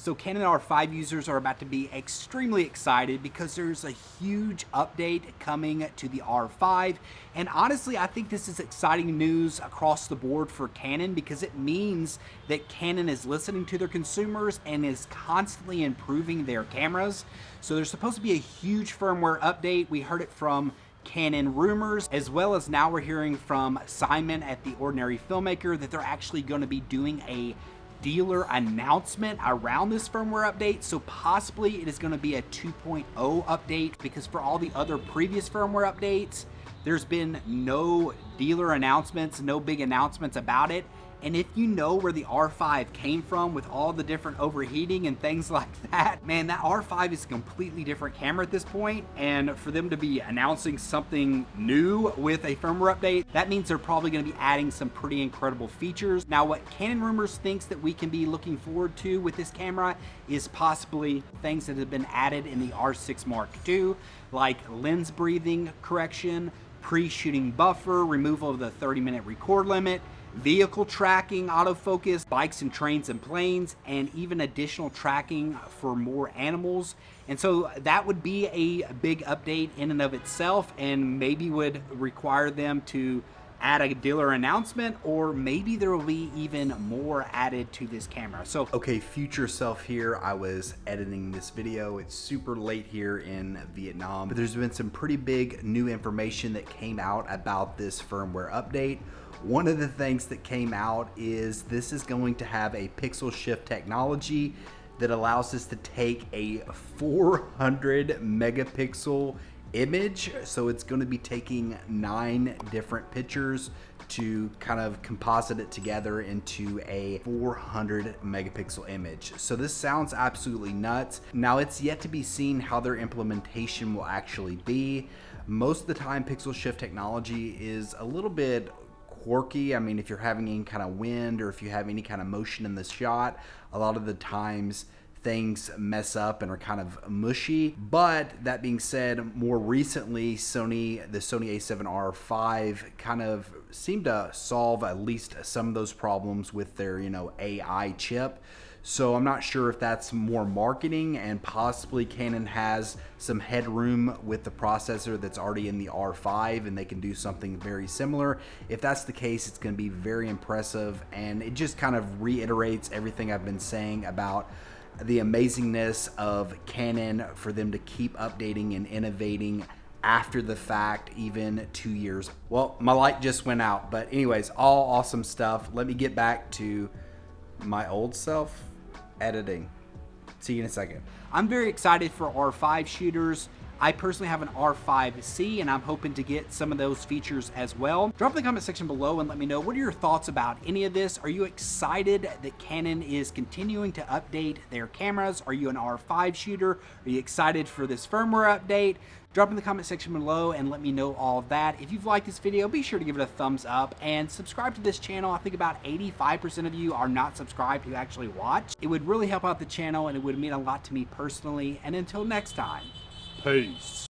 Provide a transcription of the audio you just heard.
So Canon R5 users are about to be extremely excited because there's a huge update coming to the R5. And honestly, I think this is exciting news across the board for Canon because it means that Canon is listening to their consumers and is constantly improving their cameras. So there's supposed to be a huge firmware update. We heard it from Canon rumors, as well as now we're hearing from Simon at The Ordinary Filmmaker that they're actually going to be doing a dealer announcement around this firmware update. So possibly it is going to be a 2.0 update, because for all the other previous firmware updates, there's been no dealer announcements, no big announcements about it. And if you know where the R5 came from with all the different overheating and things like that, man, that R5 is a completely different camera at this point. And for them to be announcing something new with a firmware update, that means they're probably going to be adding some pretty incredible features. Now, what Canon Rumors thinks that we can be looking forward to with this camera is possibly things that have been added in the R6 Mark II, like lens breathing correction, pre-shooting buffer, removal of the 30-minute record limit, vehicle tracking, autofocus, bikes and trains and planes, and even additional tracking for more animals. And so that would be a big update in and of itself, and maybe would require them to add a dealer announcement, or maybe there will be even more added to this camera. So okay, future self here, I was editing this video. It's super late here in Vietnam, but there's been some pretty big new information that came out about this firmware update. One of the things that came out is this is going to have a pixel shift technology that allows us to take a 400 megapixel image. So it's going to be taking 9 different pictures to kind of composite it together into a 400 megapixel image. So this sounds absolutely nuts. Now, it's yet to be seen how their implementation will actually be. Most of the time, pixel shift technology is a little bit quirky. I mean, if you're having any kind of wind or if you have any kind of motion in the shot, a lot of the times things mess up and are kind of mushy. But that being said, more recently, the Sone a7 R5 kind of seemed to solve at least some of those problems with their, AI chip. So I'm not sure if that's more marketing, and possibly Canon has some headroom with the processor that's already in the R5 and they can do something very similar. If that's the case, it's going to be very impressive, and it just kind of reiterates everything I've been saying about the amazingness of Canon for them to keep updating and innovating after the fact, even 2 years. Well, my light just went out, but anyways, all awesome stuff. Let me get back to my old self editing. See you in a second. I'm very excited for R5 shooters. I personally have an R5C, and I'm hoping to get some of those features as well. Drop in the comment section below and let me know, what are your thoughts about any of this? Are you excited that Canon is continuing to update their cameras? Are you an R5 shooter? Are you excited for this firmware update? Drop in the comment section below and let me know all of that. If you've liked this video, be sure to give it a thumbs up and subscribe to this channel. I think about 85% of you are not subscribed who actually watch. It would really help out the channel, and it would mean a lot to me personally. And until next time, peace.